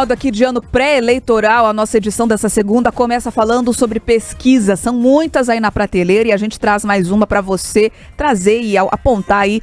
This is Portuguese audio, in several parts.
modo aqui de ano pré-eleitoral, a nossa edição dessa segunda começa falando sobre pesquisa. São muitas aí na prateleira e a gente traz mais uma para você trazer e apontar aí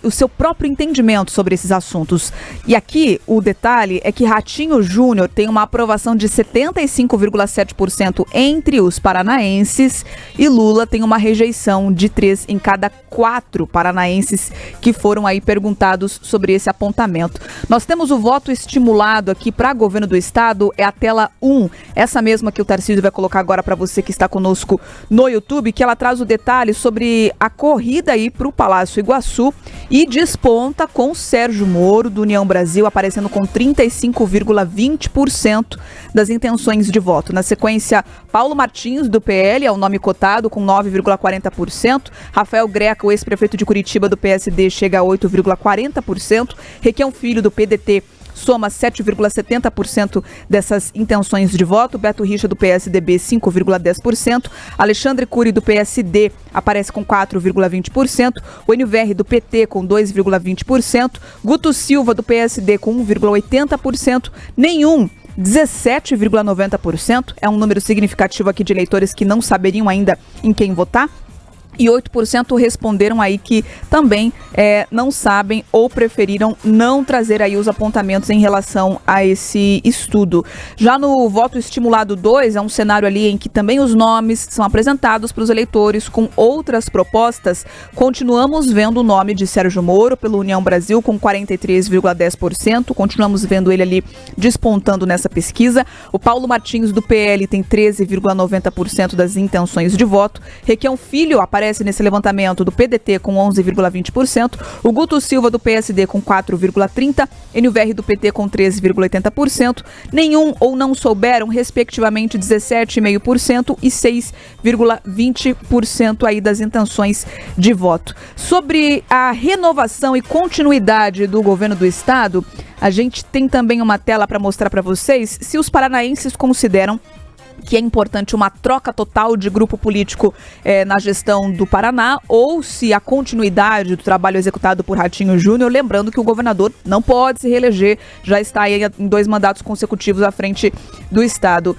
o seu próprio entendimento sobre esses assuntos. E aqui o detalhe é que Ratinho Júnior tem uma aprovação de 75,7% entre os paranaenses e Lula tem uma rejeição de 3 em cada 4 paranaenses que foram aí perguntados sobre esse apontamento. Nós temos o voto estimulado aqui para governo do estado, é a tela 1, essa mesma que o Tarcísio vai colocar agora para você que está conosco no YouTube, que ela traz o detalhe sobre a corrida aí para o Palácio Iguaçu e desponta com Sérgio Moro do União Brasil aparecendo com 35,20% das intenções de voto. Na sequência, Paulo Martins do PL é o nome cotado com 9,40%, Rafael Greca, o ex-prefeito de Curitiba do PSD, chega a 8,40%, Requião Filho do PDT soma 7,70% dessas intenções de voto, Beto Richa do PSDB 5,10%, Alexandre Cury do PSD aparece com 4,20%, o NVR do PT com 2,20%, Guto Silva do PSD com 1,80%, nenhum 17,90%, é um número significativo aqui de eleitores que não saberiam ainda em quem votar. E 8% responderam aí que também não sabem ou preferiram não trazer aí os apontamentos em relação a esse estudo. Já no voto estimulado 2, é um cenário ali em que também os nomes são apresentados para os eleitores com outras propostas. Continuamos vendo o nome de Sérgio Moro pelo União Brasil com 43,10%. Continuamos vendo ele ali despontando nessa pesquisa. O Paulo Martins do PL tem 13,90% das intenções de voto. Requião Filho aparece nesse levantamento do PDT com 11,20%, o Guto Silva do PSD com 4,30%, NVR do PT com 13,80%, nenhum ou não souberam, respectivamente, 17,5% e 6,20% aí das intenções de voto. Sobre a renovação e continuidade do governo do estado, a gente tem também uma tela para mostrar para vocês se os paranaenses consideram que é importante uma troca total de grupo político na gestão do Paraná ou se a continuidade do trabalho executado por Ratinho Júnior, lembrando que o governador não pode se reeleger, já está aí em 2 mandatos consecutivos à frente do estado.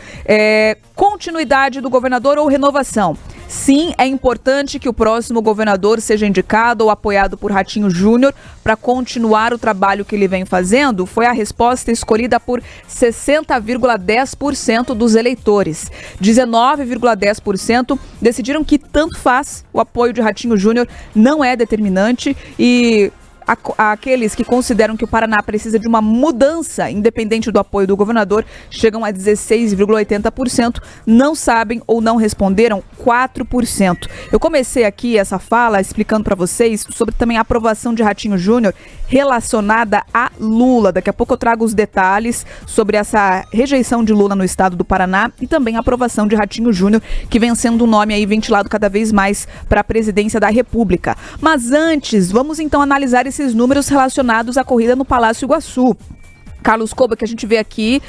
Continuidade do governador ou renovação? Sim, é importante que o próximo governador seja indicado ou apoiado por Ratinho Júnior para continuar o trabalho que ele vem fazendo. Foi a resposta escolhida por 60,10% dos eleitores. 19,10% decidiram que tanto faz, o apoio de Ratinho Júnior não é determinante e aqueles que consideram que o Paraná precisa de uma mudança, independente do apoio do governador, chegam a 16,80%, não sabem ou não responderam 4%. Eu comecei aqui essa fala explicando para vocês sobre também a aprovação de Ratinho Júnior relacionada a Lula. Daqui a pouco eu trago os detalhes sobre essa rejeição de Lula no estado do Paraná e também a aprovação de Ratinho Júnior, que vem sendo um nome aí ventilado cada vez mais para a presidência da República. Mas antes, vamos então analisar esses números relacionados à corrida no Palácio Iguaçu. Carlos Koba, que a gente vê aqui,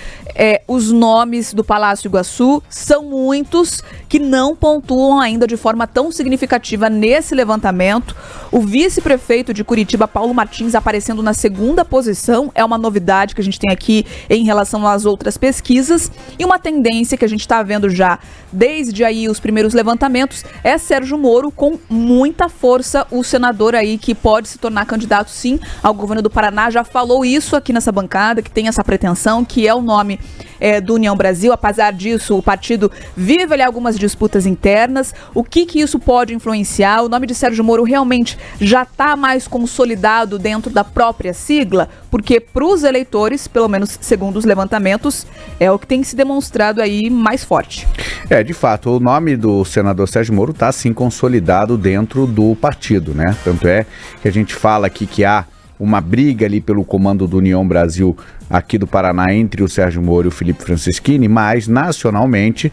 os nomes do Palácio Iguaçu são muitos que não pontuam ainda de forma tão significativa nesse levantamento. O vice-prefeito de Curitiba, Paulo Martins, aparecendo na 2ª posição, é uma novidade que a gente tem aqui em relação às outras pesquisas. E uma tendência que a gente está vendo já desde aí os primeiros levantamentos é Sérgio Moro com muita força, o senador aí que pode se tornar candidato sim ao governo do Paraná, já falou isso aqui nessa bancada, que tem essa pretensão, que é o nome do União Brasil. Apesar disso, o partido vive ali algumas disputas internas. O que isso pode influenciar? O nome de Sérgio Moro realmente já está mais consolidado dentro da própria sigla? Porque para os eleitores, pelo menos segundo os levantamentos, é o que tem se demonstrado aí mais forte. De fato, o nome do senador Sérgio Moro está sim consolidado dentro do partido, né? Tanto é que a gente fala aqui que há uma briga ali pelo comando do União Brasil aqui do Paraná entre o Sérgio Moro e o Felipe Francischini, mas nacionalmente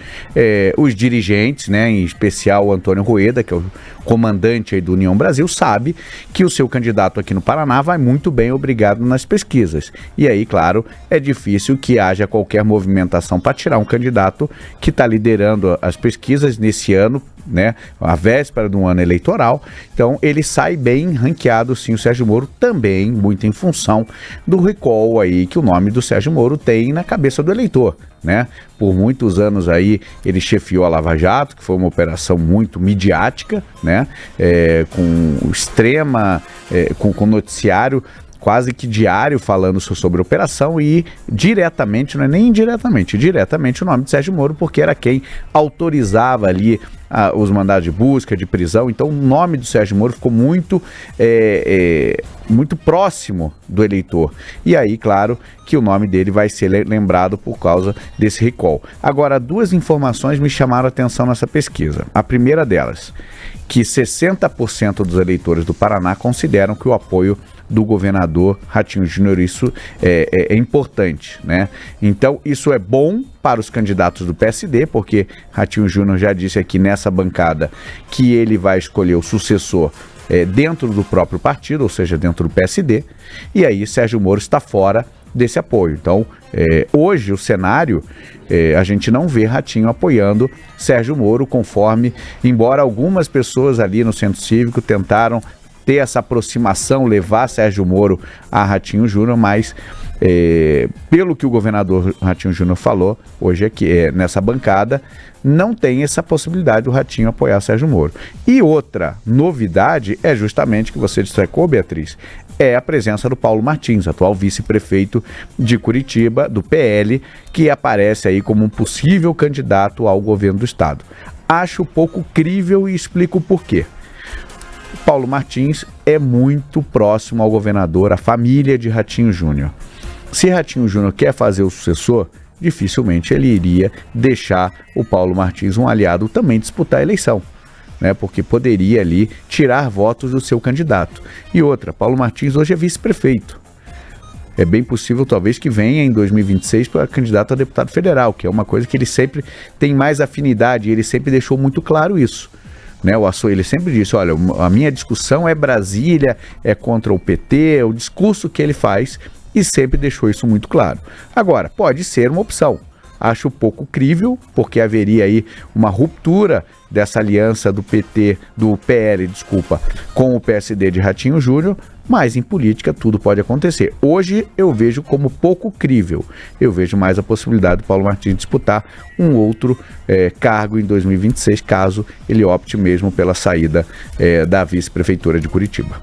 os dirigentes, né, em especial o Antônio Rueda, que é o comandante aí do União Brasil, sabe que o seu candidato aqui no Paraná vai muito bem, obrigado, nas pesquisas. E aí, claro, é difícil que haja qualquer movimentação para tirar um candidato que está liderando as pesquisas nesse ano, né, a véspera de um ano eleitoral. Então ele sai bem ranqueado sim, o Sérgio Moro, também muito em função do recall aí que que o nome do Sérgio Moro tem na cabeça do eleitor, né? Por muitos anos aí ele chefiou a Lava Jato, que foi uma operação muito midiática, né? Com noticiário quase que diário falando sobre a operação e diretamente, não é nem indiretamente, diretamente o nome de Sérgio Moro, porque era quem autorizava ali os mandados de busca, de prisão. Então o nome do Sérgio Moro ficou muito próximo do eleitor. E aí, claro, que o nome dele vai ser lembrado por causa desse recall. Agora, duas informações me chamaram a atenção nessa pesquisa. A primeira delas, que 60% dos eleitores do Paraná consideram que o apoio do governador Ratinho Júnior, isso é importante, né? Então, isso é bom para os candidatos do PSD, porque Ratinho Júnior já disse aqui nessa bancada que ele vai escolher o sucessor dentro do próprio partido, ou seja, dentro do PSD, e aí Sérgio Moro está fora desse apoio. Então, hoje o cenário, a gente não vê Ratinho apoiando Sérgio Moro, embora algumas pessoas ali no Centro Cívico tentaram ter essa aproximação, levar Sérgio Moro a Ratinho Júnior, mas pelo que o governador Ratinho Júnior falou hoje aqui nessa bancada, não tem essa possibilidade do Ratinho apoiar Sérgio Moro. E outra novidade é justamente que você destacou, Beatriz, é a presença do Paulo Martins, atual vice-prefeito de Curitiba, do PL, que aparece aí como um possível candidato ao governo do estado. Acho pouco crível e explico o porquê. Paulo Martins é muito próximo ao governador, à família de Ratinho Júnior. Se Ratinho Júnior quer fazer o sucessor, dificilmente ele iria deixar o Paulo Martins, um aliado, também disputar a eleição, né? Porque poderia ali tirar votos do seu candidato. E outra, Paulo Martins hoje é vice-prefeito. É bem possível, talvez, que venha em 2026 para candidato a deputado federal, que é uma coisa que ele sempre tem mais afinidade, e ele sempre deixou muito claro isso. Né, ele sempre disse, olha, a minha discussão é Brasília, é contra o PT, o discurso que ele faz, e sempre deixou isso muito claro. Agora, pode ser uma opção. Acho pouco crível, porque haveria aí uma ruptura dessa aliança do PL, com o PSD de Ratinho Júnior, mas em política tudo pode acontecer. Hoje eu vejo como pouco crível. Eu vejo mais a possibilidade do Paulo Martins disputar um outro cargo em 2026, caso ele opte mesmo pela saída da vice-prefeitura de Curitiba.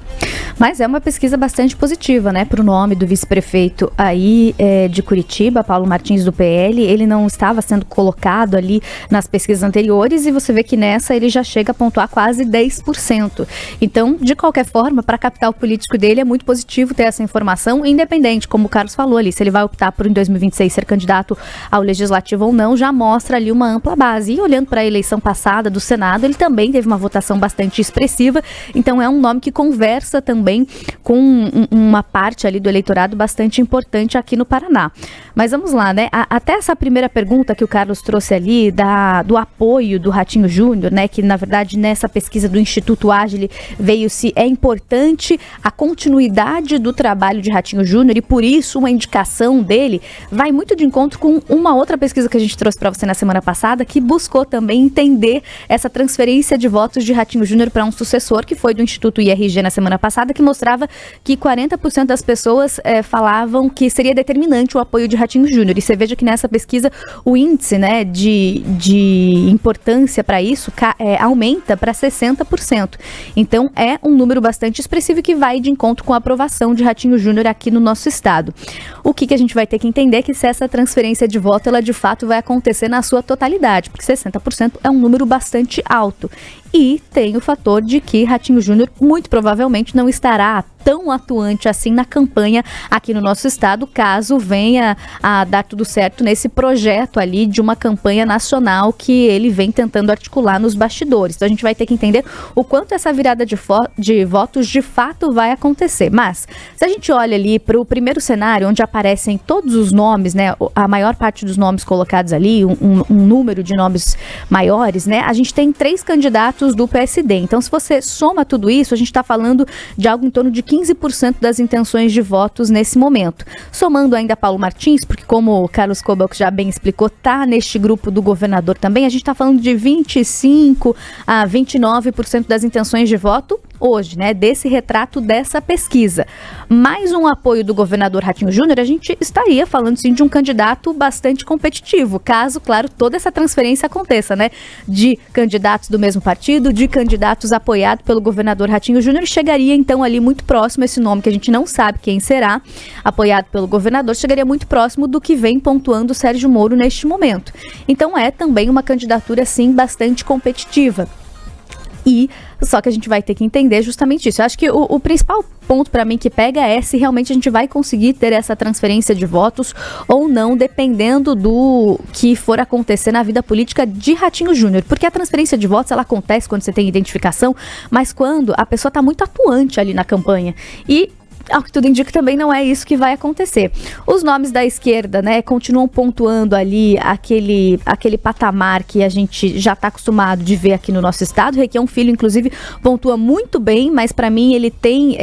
Mas é uma pesquisa bastante positiva, né, para o nome do vice-prefeito aí de Curitiba, Paulo Martins do PL. Ele não estava sendo colocado ali nas pesquisas anteriores e você vê que nessa ele já chega a pontuar quase 10%. Então, de qualquer forma, para a capital político dele é muito positivo ter essa informação, independente, como o Carlos falou ali, se ele vai optar por em 2026 ser candidato ao legislativo ou não, já mostra ali uma ampla base. E olhando para a eleição passada do Senado, ele também teve uma votação bastante expressiva, então é um nome que conversa também com uma parte ali do eleitorado bastante importante aqui no Paraná. Mas vamos lá, né? Até essa primeira pergunta que o Carlos trouxe ali, do apoio do Ratinho Júnior, né? Que na verdade nessa pesquisa do Instituto Agile veio se é importante a continuidade do trabalho de Ratinho Júnior e por isso uma indicação dele vai muito de encontro com uma outra pesquisa que a gente trouxe para você na semana passada, que buscou também entender essa transferência de votos de Ratinho Júnior para um sucessor, que foi do Instituto IRG na semana passada, que mostrava que 40% das pessoas falavam que seria determinante o apoio de Ratinho Júnior. E você veja que nessa pesquisa o índice, né, de importância para isso aumenta para 60%. Então é um número bastante expressivo que vai de encontro com a aprovação de Ratinho Júnior aqui no nosso estado. O que a gente vai ter que entender é que se essa transferência de voto, ela de fato vai acontecer na sua totalidade, porque 60% é um número bastante alto. E tem o fator de que Ratinho Júnior muito provavelmente não estará tão atuante assim na campanha aqui no nosso estado, caso venha a dar tudo certo nesse projeto ali de uma campanha nacional que ele vem tentando articular nos bastidores. Então a gente vai ter que entender o quanto essa virada de votos de fato vai acontecer. Mas se a gente olha ali para o primeiro cenário, onde aparecem todos os nomes, né, a maior parte dos nomes colocados ali, um número de nomes maiores, né, a gente tem 3 candidatos do PSD. Então se você soma tudo isso, a gente está falando de algo em torno de 15% das intenções de votos nesse momento. Somando ainda Paulo Martins, porque como o Carlos Kobach já bem explicou, está neste grupo do governador também, a gente está falando de 25% a 29% das intenções de voto hoje, né, desse retrato dessa pesquisa, mais um apoio do governador Ratinho Júnior, a gente estaria falando sim de um candidato bastante competitivo, caso, claro, toda essa transferência aconteça, né, de candidatos do mesmo partido, de candidatos apoiados pelo governador Ratinho Júnior, e chegaria então ali muito próximo esse nome que a gente não sabe quem será, apoiado pelo governador, chegaria muito próximo do que vem pontuando o Sérgio Moro neste momento. Então é também uma candidatura sim bastante competitiva. E só que a gente vai ter que entender justamente isso. Eu acho que o principal ponto para mim que pega é se realmente a gente vai conseguir ter essa transferência de votos ou não, dependendo do que for acontecer na vida política de Ratinho Júnior. Porque a transferência de votos, ela acontece quando você tem identificação, mas quando a pessoa está muito atuante ali na campanha. E ao que tudo indica, também não é isso que vai acontecer. Os nomes da esquerda, né, continuam pontuando ali aquele patamar que a gente já está acostumado de ver aqui no nosso estado. Requião Filho, inclusive, pontua muito bem, mas para mim ele tem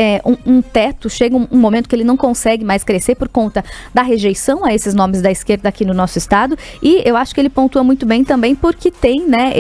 um teto, chega um momento que ele não consegue mais crescer por conta da rejeição a esses nomes da esquerda aqui no nosso estado, e eu acho que ele pontua muito bem também porque tem, né,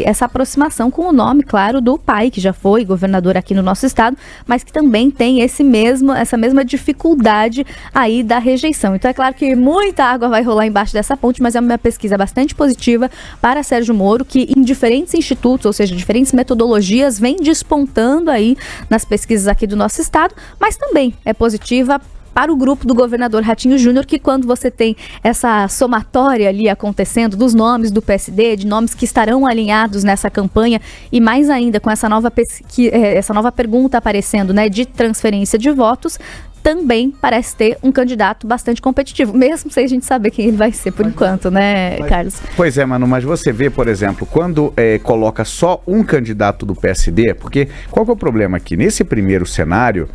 essa aproximação com o nome, claro, do pai, que já foi governador aqui no nosso estado, mas que também tem essa mesma dificuldade aí da rejeição. Então é claro que muita água vai rolar embaixo dessa ponte, mas é uma pesquisa bastante positiva para Sérgio Moro, que em diferentes institutos, ou seja, diferentes metodologias, vem despontando aí nas pesquisas aqui do nosso estado, mas também é positiva para o grupo do governador Ratinho Júnior, que quando você tem essa somatória ali acontecendo dos nomes do PSD, de nomes que estarão alinhados nessa campanha, e mais ainda com essa nova pergunta aparecendo, né, de transferência de votos, também parece ter um candidato bastante competitivo, mesmo sem a gente saber quem ele vai ser por enquanto, né, Carlos? Pois é, Manu, mas você vê, por exemplo, quando coloca só um candidato do PSD, porque qual que é o problema aqui? Nesse primeiro cenário,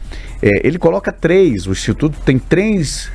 ele coloca três, o Instituto tem três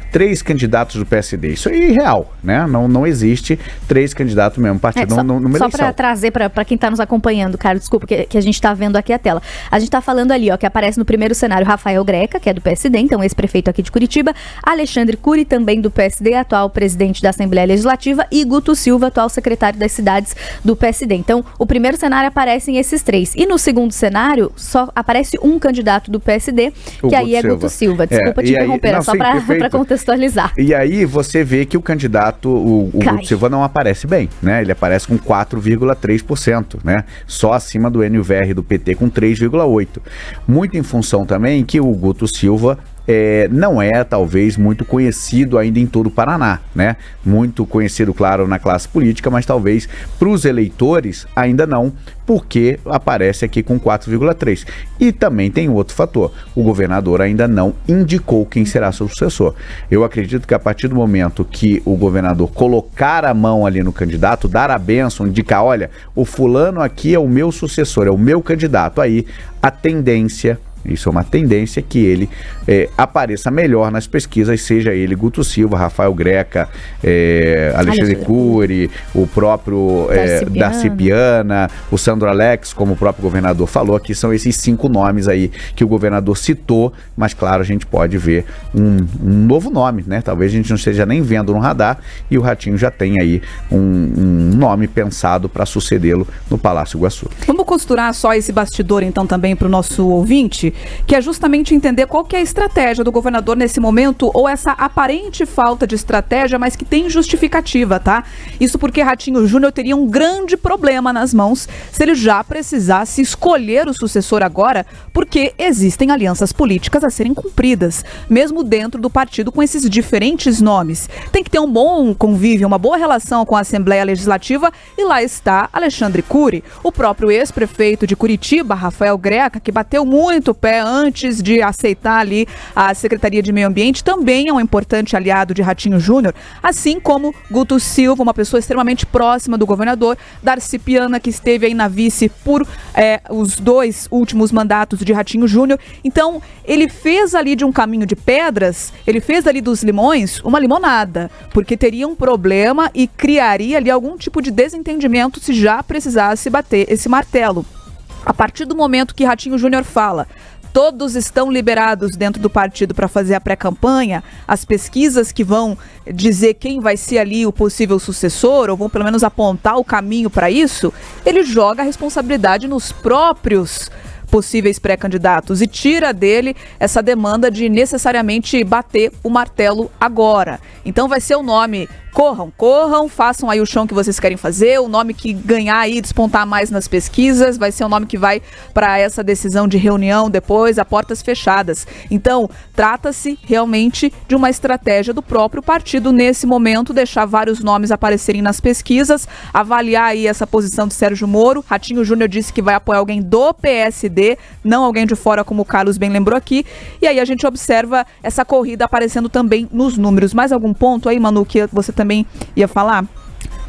candidatos do PSD. Isso é irreal, né? Não existe três candidatos do mesmo partido numa eleição. Só para trazer para quem está nos acompanhando, Carlos, desculpa, que a gente está vendo aqui a tela. A gente está falando ali, ó, que aparece no primeiro cenário Rafael Greca, que é do PSD, então ex-prefeito aqui de Curitiba, Alexandre Cury, também do PSD, atual presidente da Assembleia Legislativa, e Guto Silva, atual secretário das cidades do PSD. Então, o primeiro cenário aparecem esses três. E no segundo cenário, só aparece um candidato do PSD, que aí é Guto Silva. Desculpa te interromper, só para contextualizar. E aí você vê que o candidato, o Guto Silva, não aparece bem, né? Ele aparece com 4,3%, né? Só acima do NUVR do PT com 3,8%. Muito em função também que o Guto Silva não é, talvez, muito conhecido ainda em todo o Paraná, né? Muito conhecido, claro, na classe política, mas talvez para os eleitores ainda não, porque aparece aqui com 4,3%. E também tem outro fator, o governador ainda não indicou quem será seu sucessor. Eu acredito que a partir do momento que o governador colocar a mão ali no candidato, dar a bênção, indicar, olha, o fulano aqui é o meu sucessor, é o meu candidato, aí a tendência... Isso é uma tendência que ele apareça melhor nas pesquisas, seja ele Guto Silva, Rafael Greca, Alexandre Cury, o próprio Darcy Piana, o Sandro Alex, como o próprio governador falou, aqui são esses 5 nomes aí que o governador citou, mas claro, a gente pode ver um novo nome, né? Talvez a gente não esteja nem vendo no radar e o Ratinho já tem aí um nome pensado para sucedê-lo no Palácio Iguaçu. Vamos costurar só esse bastidor então também para o nosso ouvinte, que é justamente entender qual que é a estratégia do governador nesse momento, ou essa aparente falta de estratégia, mas que tem justificativa, tá? Isso porque Ratinho Júnior teria um grande problema nas mãos se ele já precisasse escolher o sucessor agora, porque existem alianças políticas a serem cumpridas, mesmo dentro do partido com esses diferentes nomes. Tem que ter um bom convívio, uma boa relação com a Assembleia Legislativa, e lá está Alexandre Cury, o próprio ex-prefeito de Curitiba, Rafael Greca, que bateu muito pé antes de aceitar ali a Secretaria de Meio Ambiente, também é um importante aliado de Ratinho Júnior, assim como Guto Silva, uma pessoa extremamente próxima do governador, Darcy Piana, que esteve aí na vice por os 2 últimos mandatos de Ratinho Júnior. Então, ele fez ali de um caminho de pedras, ele fez ali dos limões uma limonada, porque teria um problema e criaria ali algum tipo de desentendimento se já precisasse bater esse martelo. A partir do momento que Ratinho Júnior fala, todos estão liberados dentro do partido para fazer a pré-campanha, as pesquisas que vão dizer quem vai ser ali o possível sucessor, ou vão pelo menos apontar o caminho para isso, ele joga a responsabilidade nos próprios possíveis pré-candidatos e tira dele essa demanda de necessariamente bater o martelo agora. Então vai ser o nome... Corram, façam aí o chão que vocês querem fazer, o nome que ganhar aí, despontar mais nas pesquisas, vai ser o nome que vai para essa decisão de reunião depois, a portas fechadas. Então, trata-se realmente de uma estratégia do próprio partido nesse momento, deixar vários nomes aparecerem nas pesquisas, avaliar aí essa posição de Sérgio Moro. Ratinho Júnior disse que vai apoiar alguém do PSD, não alguém de fora, como o Carlos bem lembrou aqui, e aí a gente observa essa corrida aparecendo também nos números. Mais algum ponto aí, Manu, que você também ia falar?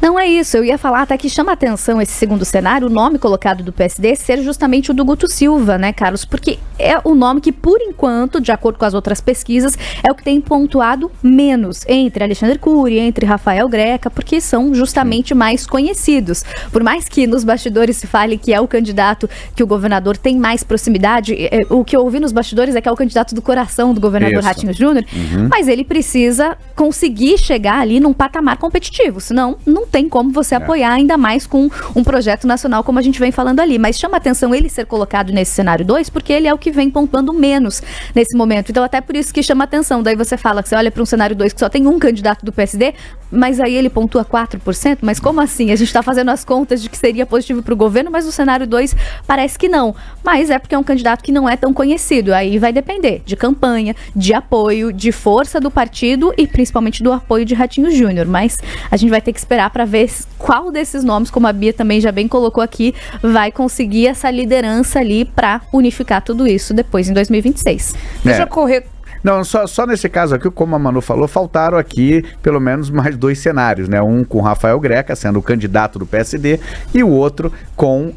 Não é isso, eu ia falar até que chama atenção esse segundo cenário, o nome colocado do PSD ser justamente o do Guto Silva, né, Carlos? Porque é o nome que, por enquanto, de acordo com as outras pesquisas, é o que tem pontuado menos entre Alexandre Cury, entre Rafael Greca, porque são justamente mais conhecidos. Por mais que nos bastidores se fale que é o candidato que o governador tem mais proximidade, o que eu ouvi nos bastidores é que é o candidato do coração do governador Ratinho Júnior, mas ele precisa conseguir chegar ali num patamar competitivo, senão não tem como você apoiar, ainda mais com um projeto nacional como a gente vem falando ali. Mas chama atenção ele ser colocado nesse cenário 2, porque ele é o que vem pontuando menos nesse momento. Então até por isso que chama atenção. Daí você fala que você olha para um cenário 2 que só tem um candidato do PSD, mas aí ele pontua 4%. Mas como assim? A gente está fazendo as contas de que seria positivo para o governo, mas no cenário 2 parece que não. Mas é porque é um candidato que não é tão conhecido. Aí vai depender de campanha, de apoio, de força do partido e principalmente do apoio de Ratinho Júnior. Mas a gente vai ter que esperar para ver qual desses nomes, como a Bia também já bem colocou aqui, vai conseguir essa liderança ali para unificar tudo isso depois em 2026. Deixa eu correr... Não, só nesse caso aqui, como a Manu falou, faltaram aqui pelo menos mais 2 cenários, né? Um com Rafael Greca, sendo o candidato do PSD, e o outro com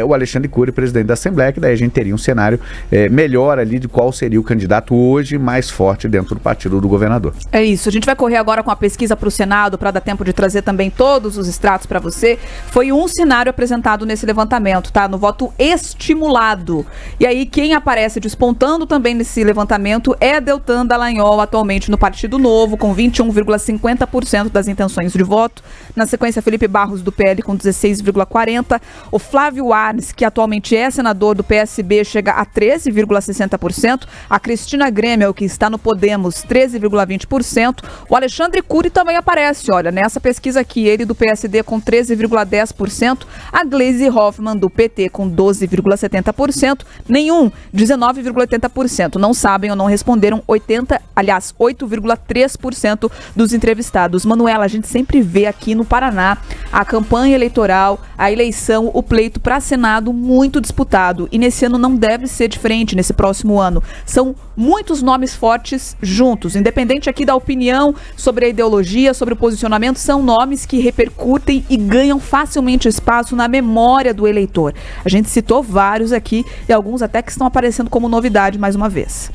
o Alexandre Cury, presidente da Assembleia, que daí a gente teria um cenário melhor ali de qual seria o candidato hoje mais forte dentro do partido do governador. É isso, a gente vai correr agora com a pesquisa para o Senado, para dar tempo de trazer também todos os extratos para você. Foi um cenário apresentado nesse levantamento, tá? No voto estimulado. E aí quem aparece despontando também nesse levantamento é Deltan Dallagnol, atualmente no Partido Novo, com 21,50% das intenções de voto. Na sequência, Felipe Barros, do PL, com 16,40%. O Flávio Arnes, que atualmente é senador do PSB, chega a 13,60%. A Cristina Grêmio, que está no Podemos, 13,20%. O Alexandre Cury também aparece, olha, nessa pesquisa aqui, ele do PSD com 13,10%. A Gleisi Hoffmann, do PT, com 12,70%. Nenhum, 19,80%. Não sabem ou não responderam 8,3% dos entrevistados. Manuela, a gente sempre vê aqui no Paraná a campanha eleitoral, a eleição, o pleito para Senado muito disputado. E nesse ano não deve ser diferente, nesse próximo ano. São muitos nomes fortes juntos, independente aqui da opinião sobre a ideologia, sobre o posicionamento, são nomes que repercutem e ganham facilmente espaço na memória do eleitor. A gente citou vários aqui e alguns até que estão aparecendo como novidade mais uma vez.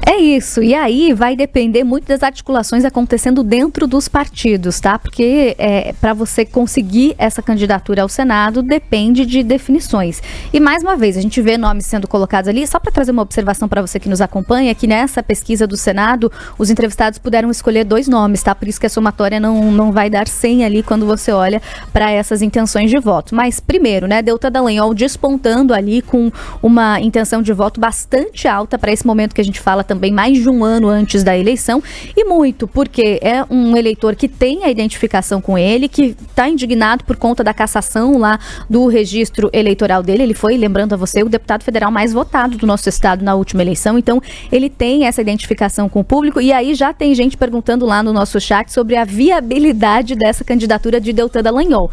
É isso, e aí vai depender muito das articulações acontecendo dentro dos partidos, tá? Porque para você conseguir essa candidatura ao Senado depende de definições. E mais uma vez, a gente vê nomes sendo colocados ali, só para trazer uma observação para você que nos acompanha, que nessa pesquisa do Senado, os entrevistados puderam escolher 2 nomes, tá? Por isso que a somatória não vai dar 100 ali quando você olha para essas intenções de voto. Mas primeiro, né, Deltan Dallagnol despontando ali com uma intenção de voto bastante alta para esse momento que a gente fala também mais de um ano antes da eleição, e muito porque é um eleitor que tem a identificação com ele, que está indignado por conta da cassação lá do registro eleitoral dele. Ele foi, lembrando a você, o deputado federal mais votado do nosso estado na última eleição, então ele tem essa identificação com o público, e aí já tem gente perguntando lá no nosso chat sobre a viabilidade dessa candidatura de Deltan Dallagnol.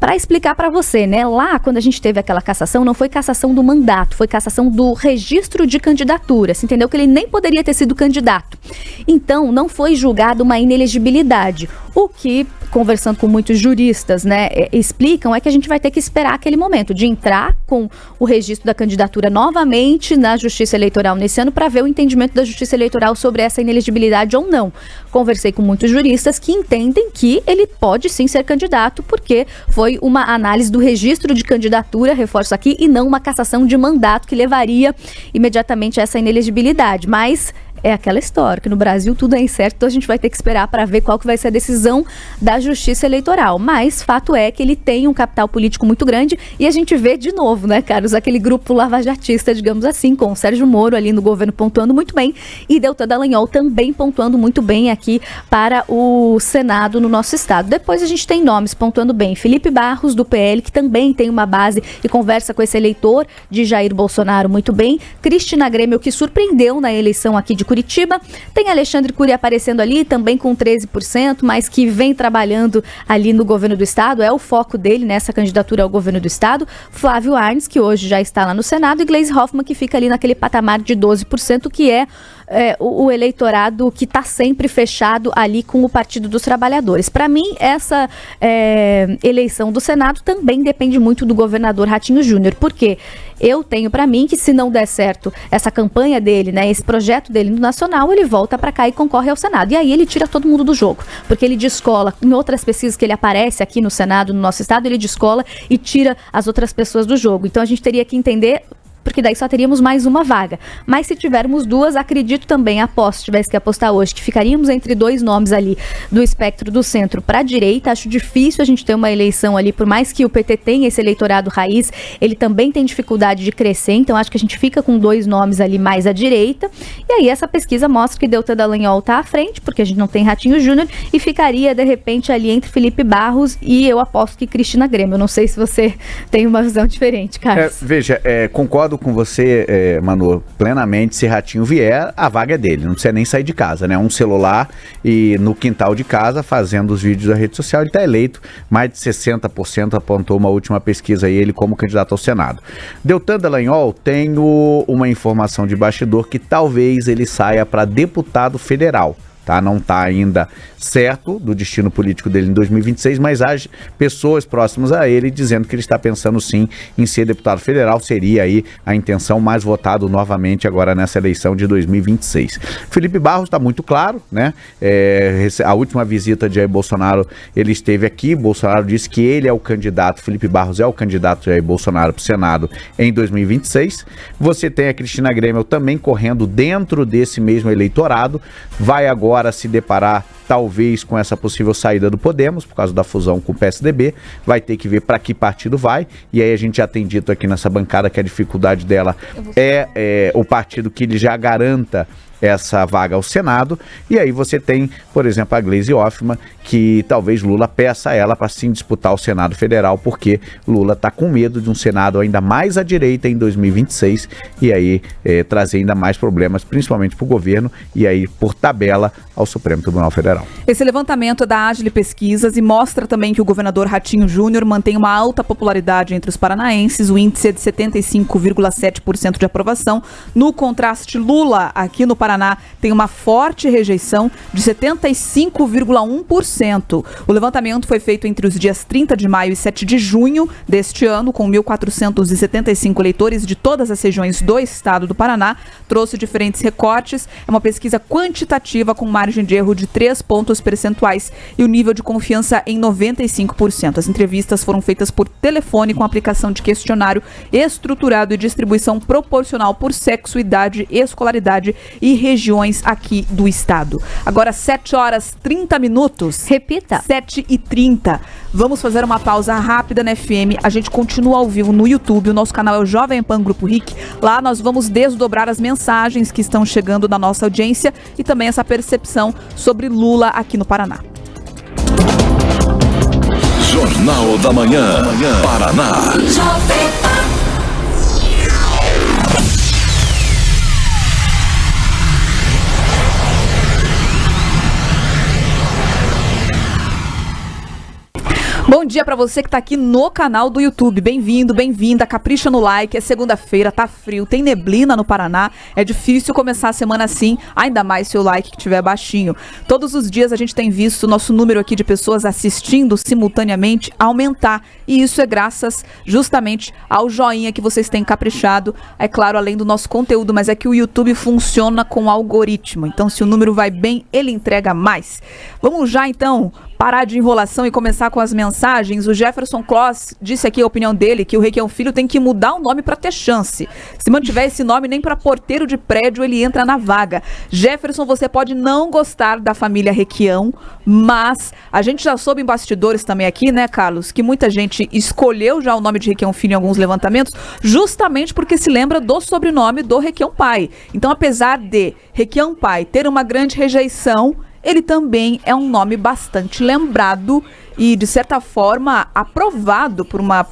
Para explicar para você, né, lá quando a gente teve aquela cassação, não foi cassação do mandato, foi cassação do registro de candidatura. Você entendeu que ele nem poderia ter sido candidato. Então, não foi julgado uma inelegibilidade. O que, conversando com muitos juristas, né, explicam é que a gente vai ter que esperar aquele momento de entrar com o registro da candidatura novamente na Justiça Eleitoral nesse ano para ver o entendimento da Justiça Eleitoral sobre essa inelegibilidade ou não. Conversei com muitos juristas que entendem que ele pode sim ser candidato porque foi uma análise do registro de candidatura, reforço aqui, e não uma cassação de mandato que levaria imediatamente a essa inelegibilidade. Mas é aquela história, que no Brasil tudo é incerto, então a gente vai ter que esperar para ver qual que vai ser a decisão da Justiça Eleitoral. Mas fato é que ele tem um capital político muito grande e a gente vê de novo, né, Carlos, aquele grupo lavajatista, digamos assim, com o Sérgio Moro ali no governo pontuando muito bem e Deltan Dallagnol também pontuando muito bem aqui para o Senado no nosso estado. Depois a gente tem nomes pontuando bem. Felipe Barros, do PL, que também tem uma base e conversa com esse eleitor de Jair Bolsonaro muito bem. Cristina Grêmio, que surpreendeu na eleição aqui de Curitiba. Tem Alexandre Cury aparecendo ali, também com 13%, mas que vem trabalhando ali no governo do estado. É o foco dele nessa candidatura ao governo do estado. Flávio Arnes, que hoje já está lá no Senado, e Gleisi Hoffmann, que fica ali naquele patamar de 12%, que é o eleitorado que está sempre fechado ali com o Partido dos Trabalhadores. Para mim, essa eleição do Senado também depende muito do governador Ratinho Júnior, porque eu tenho para mim que se não der certo essa campanha dele, né, esse projeto dele no Nacional, ele volta para cá e concorre ao Senado. E aí ele tira todo mundo do jogo, porque ele descola, em outras pesquisas que ele aparece aqui no Senado, no nosso estado, ele descola e tira as outras pessoas do jogo. Então a gente teria que entender, porque daí só teríamos mais uma vaga. Mas se tivermos duas, acredito também, aposto, se tivesse que apostar hoje, que ficaríamos entre dois nomes ali do espectro do centro para a direita. Acho difícil a gente ter uma eleição ali, por mais que o PT tenha esse eleitorado raiz, ele também tem dificuldade de crescer, então acho que a gente fica com dois nomes ali mais à direita. E aí essa pesquisa mostra que Deltan Dallagnol está à frente, porque a gente não tem Ratinho Júnior, e ficaria de repente ali entre Felipe Barros e eu aposto que Cristina Grêmio. Eu não sei se você tem uma visão diferente, Carlos. Veja, concordo com você, Manu, plenamente. Se Ratinho vier, a vaga é dele, não precisa nem sair de casa, né? Um celular e no quintal de casa fazendo os vídeos da rede social, ele está eleito. Mais de 60% apontou uma última pesquisa aí, ele como candidato ao Senado. Deltan Dallagnol, tenho uma informação de bastidor que talvez ele saia para deputado federal. Tá? Não está ainda certo do destino político dele em 2026, mas há pessoas próximas a ele dizendo que ele está pensando sim em ser deputado federal. Seria aí a intenção, mais votado novamente agora nessa eleição de 2026. Felipe Barros está muito claro, né? A última visita de Jair Bolsonaro, ele esteve aqui, Bolsonaro disse que ele é o candidato, Felipe Barros é o candidato de Jair Bolsonaro para o Senado em 2026. Você tem a Cristina Grêmio também correndo dentro desse mesmo eleitorado, vai agora se deparar talvez com essa possível saída do Podemos, por causa da fusão com o PSDB, vai ter que ver para que partido vai, e aí a gente já tem dito aqui nessa bancada que a dificuldade dela é o partido que ele já garanta essa vaga ao Senado, e aí você tem, por exemplo, a Gleisi Hoffmann, que talvez Lula peça a ela para sim disputar o Senado Federal, porque Lula está com medo de um Senado ainda mais à direita em 2026, e aí trazer ainda mais problemas, principalmente para o governo, e aí, por tabela, ao Supremo Tribunal Federal. Esse levantamento é da Agile Pesquisas e mostra também que o governador Ratinho Júnior mantém uma alta popularidade entre os paranaenses, o índice é de 75,7% de aprovação. No contraste, Lula, aqui no Paraná, tem uma forte rejeição de 75,1%. O levantamento foi feito entre os dias 30 de maio e 7 de junho deste ano, com 1.475 eleitores de todas as regiões do estado do Paraná. Trouxe diferentes recortes. É uma pesquisa quantitativa com margem de erro de 3 pontos percentuais e o nível de confiança em 95%. As entrevistas foram feitas por telefone com aplicação de questionário estruturado e distribuição proporcional por sexo, idade, escolaridade e regiões aqui do estado. Agora 7h30. Repita. 7h30. Vamos fazer uma pausa rápida na FM. A gente continua ao vivo no YouTube. O nosso canal é o Jovem Pan Grupo RIC. Lá nós vamos desdobrar as mensagens que estão chegando da nossa audiência e também essa percepção sobre Lula aqui no Paraná. Jornal da Manhã, Paraná. Bom dia pra você que tá aqui no canal do YouTube. Bem-vindo, bem-vinda. Capricha no like. É segunda-feira, tá frio, tem neblina no Paraná. É difícil começar a semana assim, ainda mais se o like estiver baixinho. Todos os dias a gente tem visto o nosso número aqui de pessoas assistindo simultaneamente aumentar. E isso é graças justamente ao joinha que vocês têm caprichado. É claro, além do nosso conteúdo, mas é que o YouTube funciona com algoritmo. Então, se o número vai bem, ele entrega mais. Vamos já então parar de enrolação e começar com as mensagens, o Jefferson Kloss disse aqui a opinião dele, que o Requião Filho tem que mudar o nome para ter chance. Se mantiver esse nome, nem para porteiro de prédio ele entra na vaga. Jefferson, você pode não gostar da família Requião, mas a gente já soube em bastidores também aqui, né, Carlos, que muita gente escolheu já o nome de Requião Filho em alguns levantamentos, justamente porque se lembra do sobrenome do Requião pai. Então, apesar de Requião pai ter uma grande rejeição, ele também é um nome bastante lembrado e, de certa forma, aprovado por uma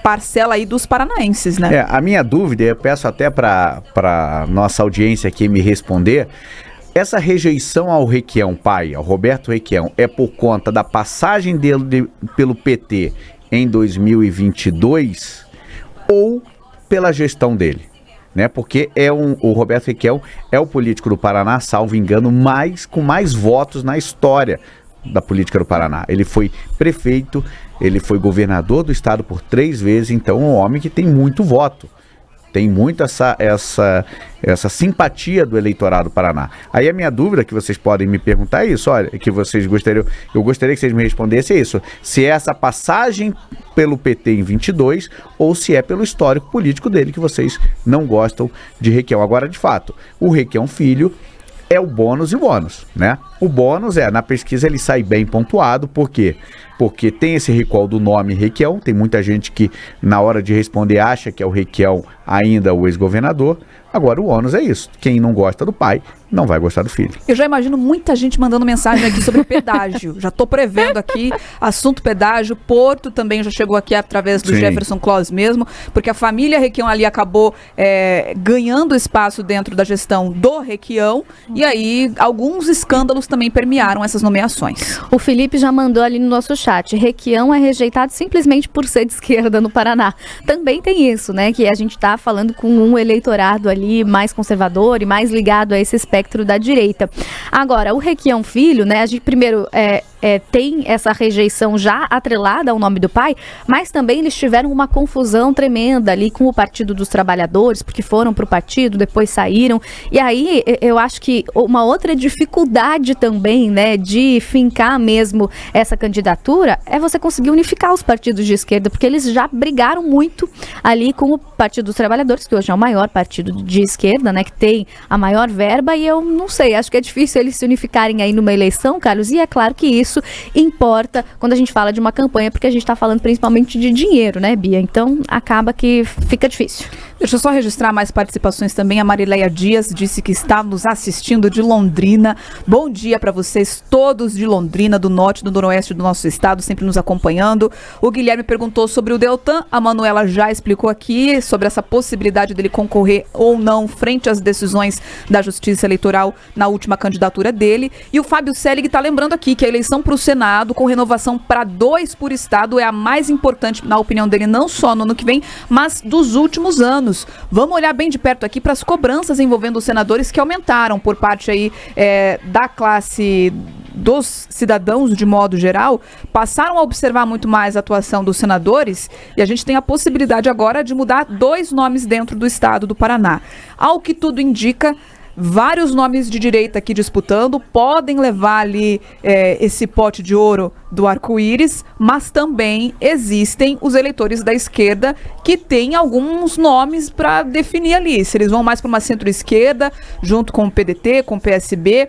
parcela aí dos paranaenses, né? A minha dúvida, eu peço até para nossa audiência aqui me responder, essa rejeição ao Requião pai, ao Roberto Requião, é por conta da passagem dele pelo PT em 2022 ou pela gestão dele? Né, porque o Roberto Requião é o político do Paraná, salvo engano, com mais votos na história da política do Paraná. Ele foi prefeito, ele foi governador do estado por 3 vezes, então é um homem que tem muito voto. Tem muito essa simpatia do eleitorado do Paraná. Aí a minha dúvida que vocês podem me perguntar é isso, olha, que vocês gostariam, eu gostaria que vocês me respondessem isso, se é essa passagem pelo PT em 22 ou se é pelo histórico político dele que vocês não gostam de Requião. Agora, de fato, o Requião Filho é o bônus e o bônus, né? O bônus na pesquisa ele sai bem pontuado, por quê? Porque tem esse recall do nome Requião, tem muita gente que na hora de responder acha que é o Requião ainda o ex-governador. Agora o ônus é isso, quem não gosta do pai não vai gostar do filho. Eu já imagino muita gente mandando mensagem aqui sobre pedágio, já tô prevendo aqui, assunto pedágio, Porto também já chegou aqui através do Jefferson Kloss mesmo, porque a família Requião ali acabou ganhando espaço dentro da gestão do Requião, e aí alguns escândalos também permearam essas nomeações. O Felipe já mandou ali no nosso chat, Requião é rejeitado simplesmente por ser de esquerda no Paraná. Também tem isso, né, que a gente tá falando com um eleitorado ali mais conservador e mais ligado a esse espectro da direita. Agora, o Requião Filho, né, a gente primeiro tem essa rejeição já atrelada ao nome do pai, mas também eles tiveram uma confusão tremenda ali com o Partido dos Trabalhadores, porque foram para o partido, depois saíram, e aí eu acho que uma outra dificuldade também, né, de fincar mesmo essa candidatura é você conseguir unificar os partidos de esquerda, porque eles já brigaram muito ali com o Partido dos Trabalhadores, que hoje é o maior partido de esquerda, né, que tem a maior verba, e eu não sei, acho que é difícil eles se unificarem aí numa eleição, Carlos, e é claro que isso importa quando a gente fala de uma campanha, porque a gente está falando principalmente de dinheiro, né, Bia? Então acaba que fica difícil. Deixa eu só registrar mais participações também. A Marileia Dias disse que está nos assistindo de Londrina. Bom dia para vocês todos de Londrina, do norte e do noroeste do nosso estado, sempre nos acompanhando. O Guilherme perguntou sobre o Deltan, a Manuela já explicou aqui sobre essa possibilidade dele concorrer ou não frente às decisões da Justiça Eleitoral na última candidatura dele. E o Fábio Selig está lembrando aqui que a eleição para o Senado, com renovação para 2 por estado, é a mais importante, na opinião dele, não só no ano que vem, mas dos últimos anos. Vamos olhar bem de perto aqui para as cobranças envolvendo os senadores que aumentaram por parte aí da classe dos cidadãos de modo geral, passaram a observar muito mais a atuação dos senadores e a gente tem a possibilidade agora de mudar 2 nomes dentro do estado do Paraná. Ao que tudo indica, vários nomes de direita aqui disputando podem levar ali esse pote de ouro do arco-íris, mas também existem os eleitores da esquerda que têm alguns nomes para definir ali, se eles vão mais para uma centro-esquerda, junto com o PDT, com o PSB,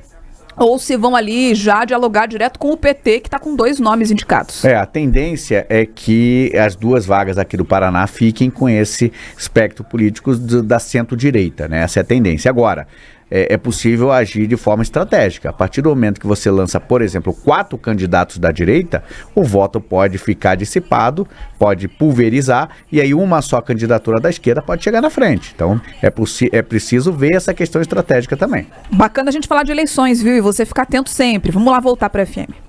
ou se vão ali já dialogar direto com o PT, que está com 2 nomes indicados. A tendência é que as 2 vagas aqui do Paraná fiquem com esse espectro político da centro-direita, né? Essa é a tendência. Agora, é possível agir de forma estratégica. A partir do momento que você lança, por exemplo, 4 candidatos da direita, o voto pode ficar dissipado, pode pulverizar, e aí uma só candidatura da esquerda pode chegar na frente. Então, é preciso ver essa questão estratégica também. Bacana a gente falar de eleições, viu? E você ficar atento sempre. Vamos lá voltar para a FM.